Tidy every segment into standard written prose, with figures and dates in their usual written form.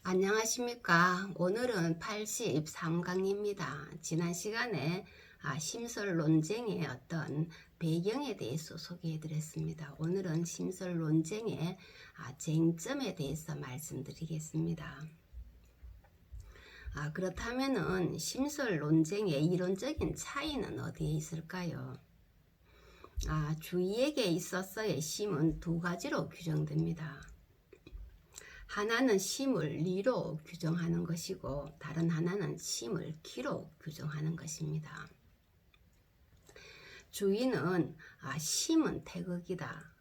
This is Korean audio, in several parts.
안녕하십니까. 오늘은 83강입니다. 지난 시간에 심설 논쟁의 어떤 배경에 대해서 소개해 드렸습니다. 오늘은 심설 논쟁의 쟁점에 대해서 말씀드리겠습니다. 그렇다면은 심설 논쟁의 이론적인 차이는 어디에 있을까요? 주의에게 있어서의 심은 두 가지로 규정됩니다. 하나는 심을 리로 규정하는 것이고 다른 하나는 심을 기로 규정하는 것입니다. 주의는 심은 태극이다.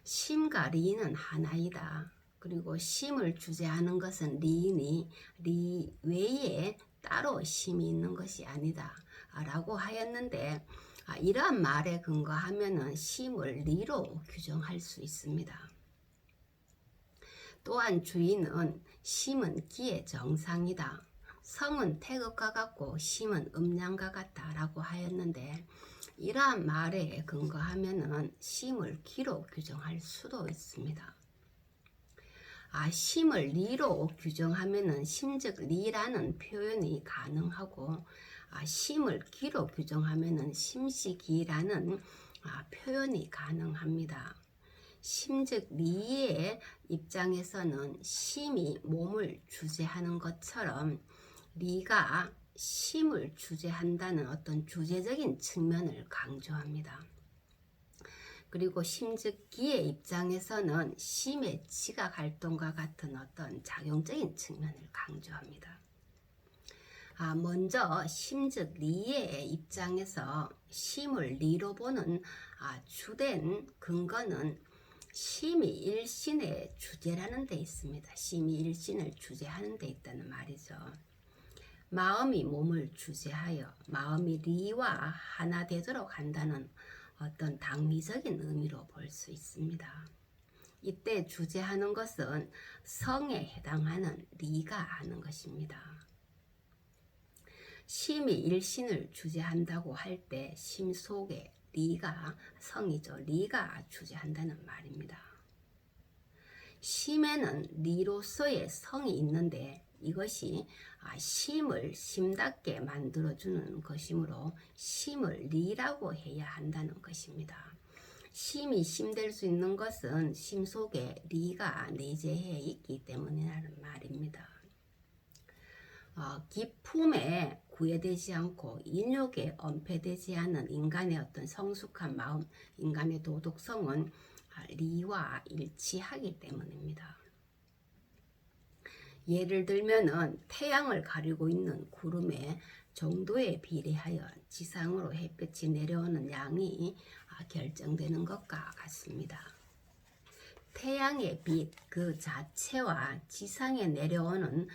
심과 리는 하나이다. 그리고 심을 주재하는 것은 리이니 리 외에 따로 심이 있는 것이 아니다 라고 하였는데, 이러한 말에 근거하면은 심을 리로 규정할 수 있습니다. 또한 주의는 심은 기의 정상이다. 성은 태극과 같고 심은 음양과 같다 라고 하였는데, 이러한 말에 근거하면은 심을 기로 규정할 수도 있습니다. 심을 리로 규정하면은 심즉 리라는 표현이 가능하고, 심을 기로 규정하면은 심시기라는 표현이 가능합니다. 심즉 리의 입장에서는 심이 몸을 주재하는 것처럼 리가 심을 주재한다는 어떤 주제적인 측면을 강조합니다. 그리고 심즉 기의 입장에서는 심의 지각 활동과 같은 어떤 작용적인 측면을 강조합니다. 먼저 심즉 리의 입장에서 심을 리로 보는 주된 근거는 심이 일신의 주제라는 데 있습니다. 심이 일신을 주제하는 데 있다는 말이죠. 마음이 몸을 주제하여 마음이 리와 하나 되도록 한다는 어떤 당위적인 의미로 볼 수 있습니다. 이때 주제하는 것은 성에 해당하는 리가 하는 것입니다. 심이 일신을 주제한다고 할 때 심 속에 리가 성이죠. 리가 주재한다는 말입니다. 심에는 리로서의 성이 있는데 이것이 심을 심답게 만들어주는 것이므로 심을 리라고 해야 한다는 것입니다. 심이 심될 수 있는 것은 심 속에 리가 내재해 있기 때문이라는 말입니다. 기품에 구애되지 않고 인욕에 엄폐되지 않은 인간의 어떤 성숙한 마음, 인간의 도덕성은 리와 일치하기 때문입니다. 예를 들면은 태양을 가리고 있는 구름의 정도에 비례하여 지상으로 햇볕이 내려오는 양이 결정되는 것과 같습니다. 태양의 빛 그 자체와 지상에 내려오는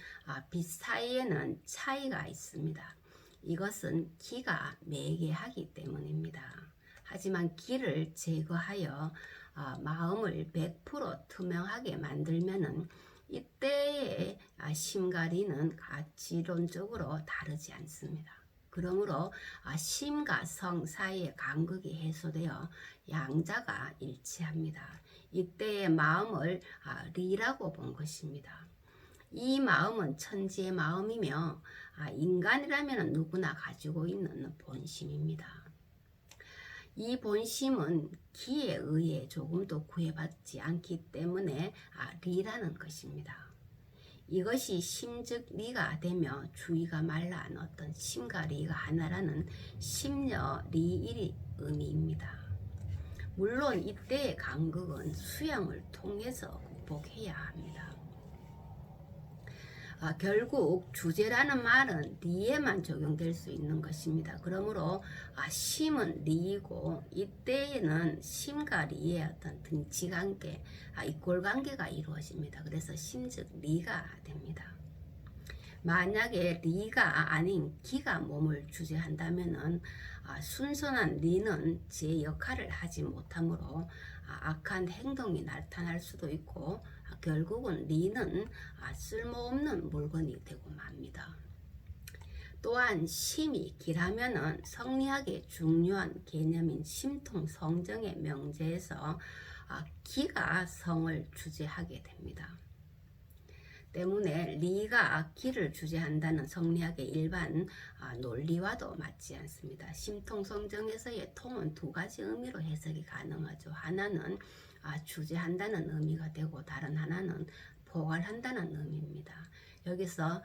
빛 사이에는 차이가 있습니다. 이것은 기가 매개하기 때문입니다. 하지만 기를 제거하여 마음을 100% 투명하게 만들면은 이때의 심과 리는 가치론적으로 다르지 않습니다. 그러므로 심과 성 사이의 간극이 해소되어 양자가 일치합니다. 이때의 마음을 리라고 본 것입니다. 이 마음은 천지의 마음이며 인간이라면 누구나 가지고 있는 본심입니다. 이 본심은 기에 의해 조금도 구애받지 않기 때문에 리라는 것입니다. 이것이 심즉 리가 되며 주의가 말라 어떤 심과 리가 하나라는 심여 리일의 의미입니다. 물론 이때의 간극은 수양을 통해서 극복해야 합니다. 결국 주제라는 말은 리에만 적용될 수 있는 것입니다. 그러므로 심은 리이고 이때에는 심과 리의 어떤 등치관계, 이꼴관계가 이루어집니다. 그래서 심즉 리가 됩니다. 만약에 리가 아닌 기가 몸을 주재한다면은 순선한 리는 제 역할을 하지 못하므로 악한 행동이 나타날 수도 있고 결국은 리는 쓸모없는 물건이 되고 맙니다. 또한 심이 기라면은 성리학의 중요한 개념인 심통 성정의 명제에서 기가 성을 주재하게 됩니다. 때문에 리가 기를 주재한다는 성리학의 일반 논리와도 맞지 않습니다. 심통성정에서의 통은 두 가지 의미로 해석이 가능하죠. 하나는 주재한다는 의미가 되고 다른 하나는 포괄한다는 의미입니다. 여기서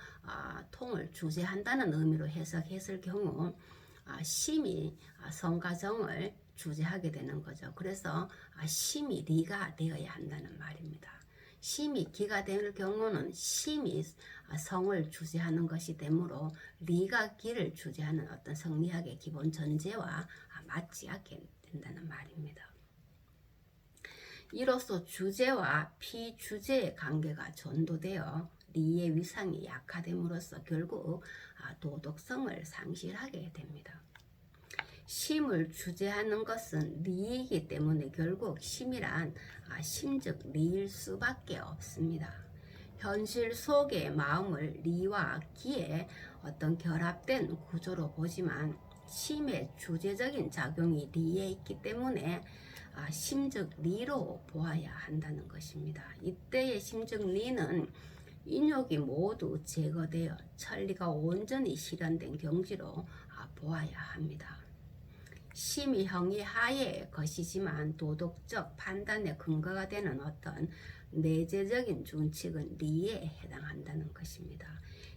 통을 주재한다는 의미로 해석했을 경우 심이 성과 정을 주재하게 되는 거죠. 그래서 심이 리가 되어야 한다는 말입니다. 심이 기가 될 경우는 심이 성을 주재하는 것이 되므로 리가 기를 주재하는 어떤 성리학의 기본 전제와 맞지 않게 된다는 말입니다. 이로써 주제와 피주제의 관계가 전도되어 리의 위상이 약화됨으로써 결국 도덕성을 상실하게 됩니다. 심을 주재하는 것은 리이기 때문에 결국 심이란 심즉 리일 수밖에 없습니다. 현실 속의 마음을 리와 기의 어떤 결합된 구조로 보지만 심의 주제적인 작용이 리에 있기 때문에 심즉 리로 보아야 한다는 것입니다. 이때의 심즉 리는 인욕이 모두 제거되어 천리가 온전히 실현된 경지로 보아야 합니다. 심이 형이하의 것이지만 도덕적 판단의 근거가 되는 어떤 내재적인 준칙은 리에 해당한다는 것입니다.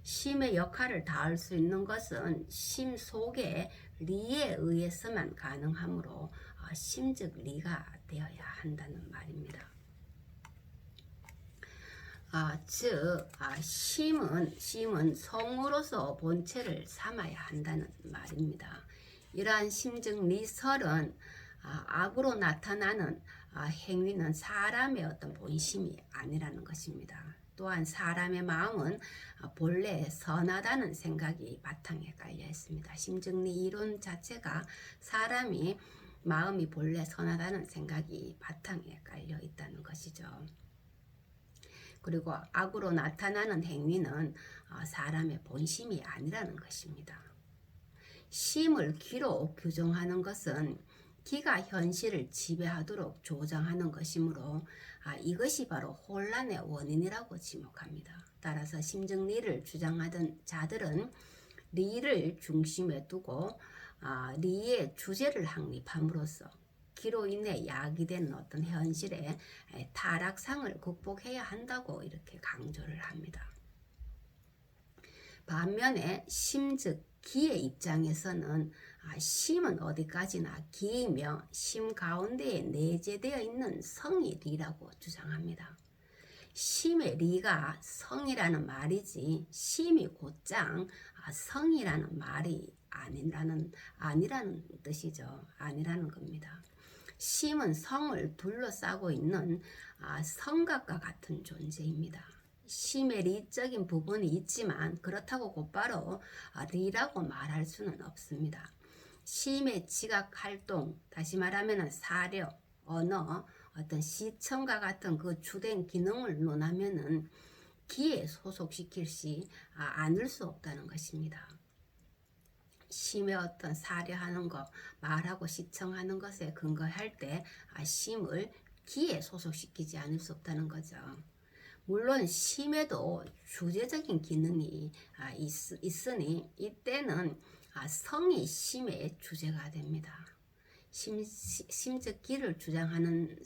심의 역할을 다할 수 있는 것은 심 속에 리에 의해서만 가능하므로 심즉 리가 되어야 한다는 말입니다. 즉 심은 성으로서 본체를 삼아야 한다는 말입니다. 이러한 심즉 리설은 악으로 나타나는 행위는 사람의 어떤 본심이 아니라는 것입니다. 또한 사람의 마음은 본래 선하다는 생각이 바탕에 깔려 있습니다. 심증리 이론 자체가 사람이 마음이 본래 선하다는 생각이 바탕에 깔려 있다는 것이죠. 그리고 악으로 나타나는 행위는 사람의 본심이 아니라는 것입니다. 심을 기로 규정하는 것은 기가 현실을 지배하도록 조장하는 것이므로 이것이 바로 혼란의 원인이라고 지목합니다. 따라서 심증리를 주장하던 자들은 리를 중심에 두고 리의 주제를 확립함으로써 기로 인해 야기된 어떤 현실의 타락상을 극복해야 한다고 이렇게 강조를 합니다. 반면에 심즉 기의 입장에서는 심은 어디까지나 기이며 심 가운데에 내재되어 있는 성이 리라고 주장합니다. 심의 리가 성이라는 말이지 심이 곧장 성이라는 말이 아니라는 뜻이죠. 아니라는 겁니다. 심은 성을 둘러싸고 있는 성곽과 같은 존재입니다. 심의 리적인 부분이 있지만 그렇다고 곧바로 리라고 말할 수는 없습니다. 심의 지각 활동, 다시 말하면 사려, 언어, 어떤 시청과 같은 그 주된 기능을 논하면은 기에 소속시킬 시 않을 수 없다는 것입니다. 심의 어떤 사려하는 것, 말하고 시청하는 것에 근거할 때 심을 기에 소속시키지 않을 수 없다는 거죠. 물론 심에도 주제적인 기능이 있으니 이때는 성이 심의 주제가 됩니다. 심즉 기를 주장하는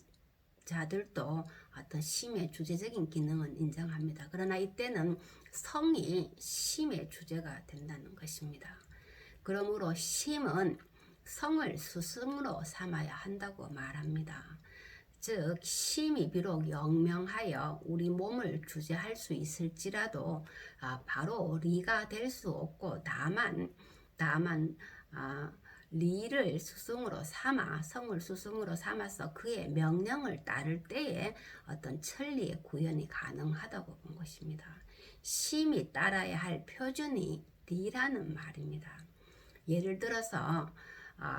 자들도 어떤 심의 주제적인 기능은 인정합니다. 그러나 이때는 성이 심의 주제가 된다는 것입니다. 그러므로 심은 성을 스승으로 삼아야 한다고 말합니다. 즉 심이 비록 영명하여 우리 몸을 주재할 수 있을지라도 바로 리가 될 수 없고 다만 리를 스승으로 삼아 성을 스승으로 삼아서 그의 명령을 따를 때에 어떤 천리의 구현이 가능하다고 본 것입니다. 심이 따라야 할 표준이 리라는 말입니다. 예를 들어서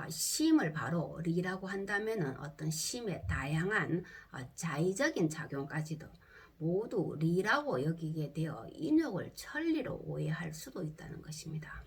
심을 바로 리라고 한다면 어떤 심의 다양한 자의적인 작용까지도 모두 리라고 여기게 되어 인욕을 천리로 오해할 수도 있다는 것입니다.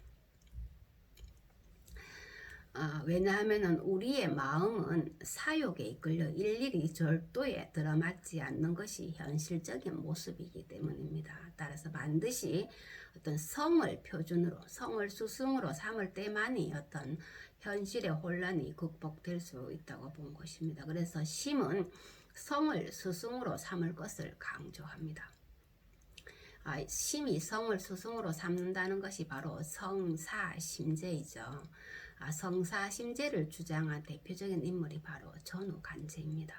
왜냐하면 우리의 마음은 사욕에 이끌려 일일이 절도에 들어맞지 않는 것이 현실적인 모습이기 때문입니다. 따라서 반드시 어떤 성을 표준으로, 성을 스승으로 삼을 때만이 어떤 현실의 혼란이 극복될 수 있다고 본 것입니다. 그래서 심은 성을 스승으로 삼을 것을 강조합니다. 심이 성을 스승으로 삼는다는 것이 바로 성사심제이죠. 성사심제를 주장한 대표적인 인물이 바로 전우간제입니다.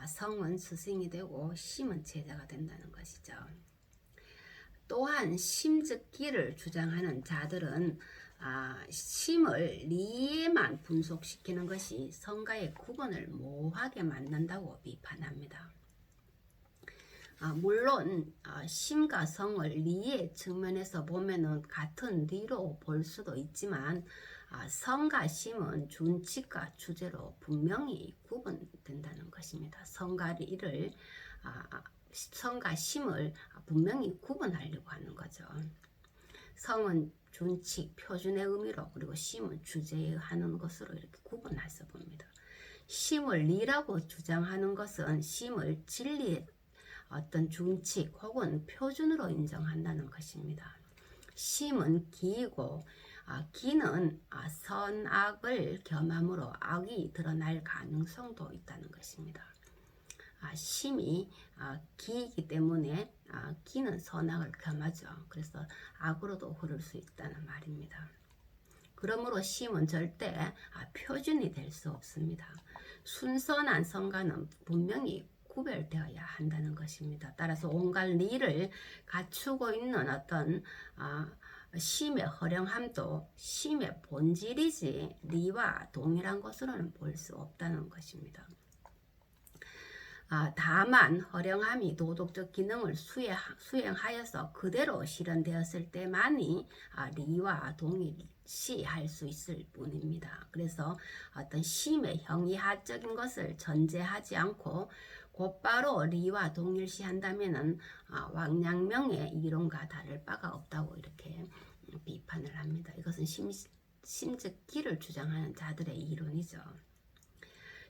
성은 스승이 되고 심은 제자가 된다는 것이죠. 또한 심즉기를 주장하는 자들은 심을 리에만 분속시키는 것이 성과의 구분을 모호하게 만든다고 비판합니다. 물론 심과 성을 리의 측면에서 보면은 같은 리로 볼 수도 있지만 성과 심은 준칙과 주제로 분명히 구분된다는 것입니다. 성과 리를 성과 심을 분명히 구분하려고 하는 거죠. 성은 준칙, 표준의 의미로, 그리고 심은 주제에 하는 것으로 이렇게 구분해서 봅니다. 심을 리라고 주장하는 것은 심을 진리의 어떤 준칙 혹은 표준으로 인정한다는 것입니다. 심은 기이고 기는 선악을 겸함으로 악이 드러날 가능성도 있다는 것입니다. 심이 기이기 때문에 기는 선악을 겸하죠. 그래서 악으로도 흐를 수 있다는 말입니다. 그러므로 심은 절대 표준이 될 수 없습니다. 순선한 성과는 분명히 구별되어야 한다는 것입니다. 따라서 온갖 리를 갖추고 있는 어떤 심의 허령함도 심의 본질이지 리와 동일한 것으로는 볼 수 없다는 것입니다. 다만 허령함이 도덕적 기능을 수행하여서 그대로 실현되었을 때만이 리와 동일시할 수 있을 뿐입니다. 그래서 어떤 심의 형이하적인 것을 전제하지 않고 곧바로 리와 동일시한다면은 왕양명의 이론과 다를 바가 없다고 이렇게 비판을 합니다. 이것은 심즉기를 주장하는 자들의 이론이죠.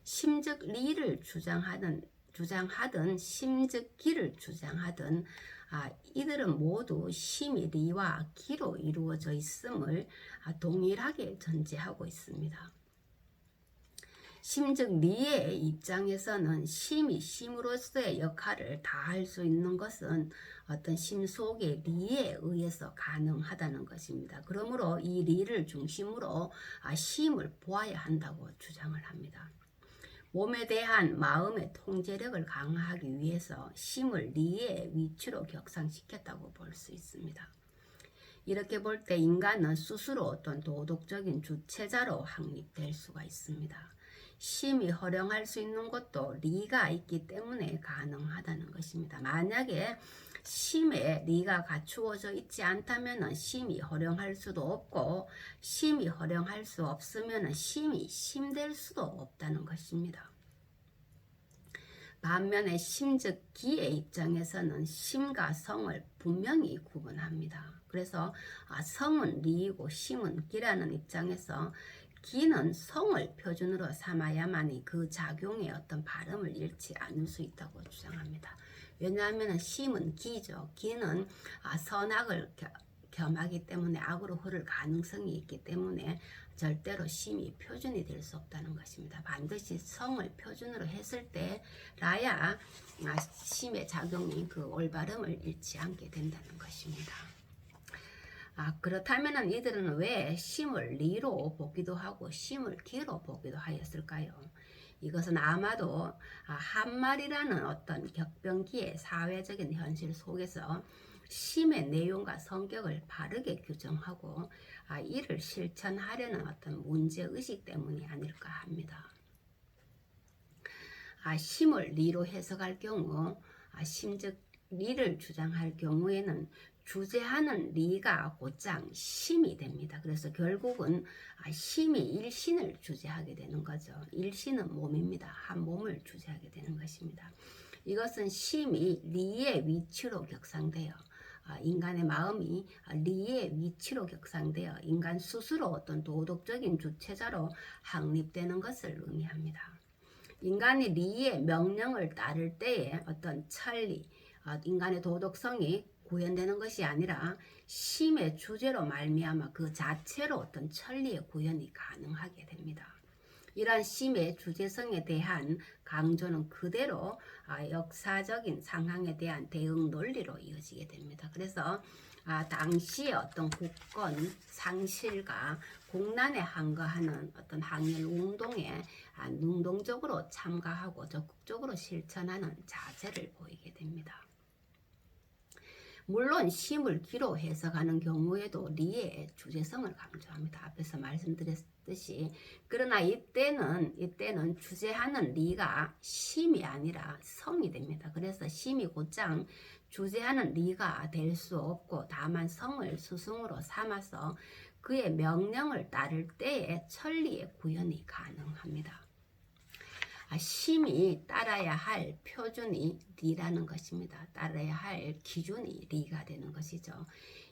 심즉리를 주장하든 심즉기를 주장하든 이들은 모두 심이 리와 기로 이루어져 있음을 동일하게 전제하고 있습니다. 심즉리의 입장에서는 심이 심으로서의 역할을 다할 수 있는 것은 어떤 심 속의 리에 의해서 가능하다는 것입니다. 그러므로 이 리를 중심으로 심을 보아야 한다고 주장을 합니다. 몸에 대한 마음의 통제력을 강화하기 위해서 심을 리의 위치로 격상시켰다고 볼 수 있습니다. 이렇게 볼 때 인간은 스스로 어떤 도덕적인 주체자로 확립될 수가 있습니다. 심이 허령할 수 있는 것도 리가 있기 때문에 가능하다는 것입니다. 만약에 심에 리가 갖추어져 있지 않다면 심이 허령할 수도 없고 심이 허령할 수 없으면 심이 심될 수도 없다는 것입니다. 반면에 심즉기의 입장에서는 심과 성을 분명히 구분합니다. 그래서 성은 리이고 심은 기라는 입장에서 기는 성을 표준으로 삼아야만이 그 작용의 어떤 발음을 잃지 않을 수 있다고 주장합니다. 왜냐하면 심은 기죠. 기는 선악을 겸하기 때문에 악으로 흐를 가능성이 있기 때문에 절대로 심이 표준이 될 수 없다는 것입니다. 반드시 성을 표준으로 했을 때라야 심의 작용이 그 올바름을 잃지 않게 된다는 것입니다. 그렇다면 이들은 왜 심을 리로 보기도 하고 심을 기로 보기도 하였을까요? 이것은 아마도 한말이라는 어떤 격변기의 사회적인 현실 속에서 심의 내용과 성격을 바르게 규정하고 이를 실천하려는 어떤 문제의식 때문이 아닐까 합니다. 심을 리로 해석할 경우 심즉 리를 주장할 경우에는 주제하는 리가 곧장 심이 됩니다. 그래서 결국은 심이 일신을 주제하게 되는 거죠. 일신은 몸입니다. 한 몸을 주제하게 되는 것입니다. 이것은 심이 리의 위치로 격상되어 인간의 마음이 리의 위치로 격상되어 인간 스스로 어떤 도덕적인 주체자로 확립되는 것을 의미합니다. 인간이 리의 명령을 따를 때에 어떤 천리, 인간의 도덕성이 구현되는 것이 아니라 심의 주제로 말미암아 그 자체로 어떤 천리의 구현이 가능하게 됩니다. 이러한 심의 주제성에 대한 강조는 그대로 역사적인 상황에 대한 대응 논리로 이어지게 됩니다. 그래서 당시의 어떤 국권 상실과 공난에 항거하는 어떤 항일 운동에 능동적으로 참가하고 적극적으로 실천하는 자세를 보이게 됩니다. 물론 심을 기로 해석하는 경우에도 리의 주제성을 강조합니다. 앞에서 말씀드렸듯이. 그러나 이때는 주제하는 리가 심이 아니라 성이 됩니다. 그래서 심이 곧장 주제하는 리가 될 수 없고 다만 성을 스승으로 삼아서 그의 명령을 따를 때에 천리의 구현이 가능합니다. 심이 따라야 할 표준이 리라는 것입니다. 따라야 할 기준이 리가 되는 것이죠.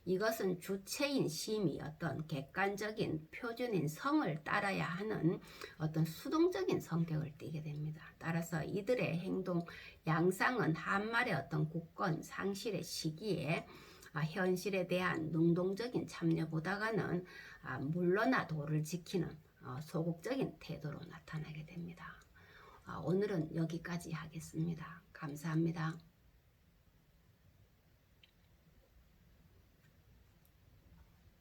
이것은 주체인 심이 어떤 객관적인 표준인 성을 따라야 하는 어떤 수동적인 성격을 띠게 됩니다. 따라서 이들의 행동 양상은 한말의 어떤 국권 상실의 시기에 현실에 대한 능동적인 참여보다는 물러나 도를 지키는 소극적인 태도로 나타나게 됩니다. 오늘은 여기까지 하겠습니다. 감사합니다.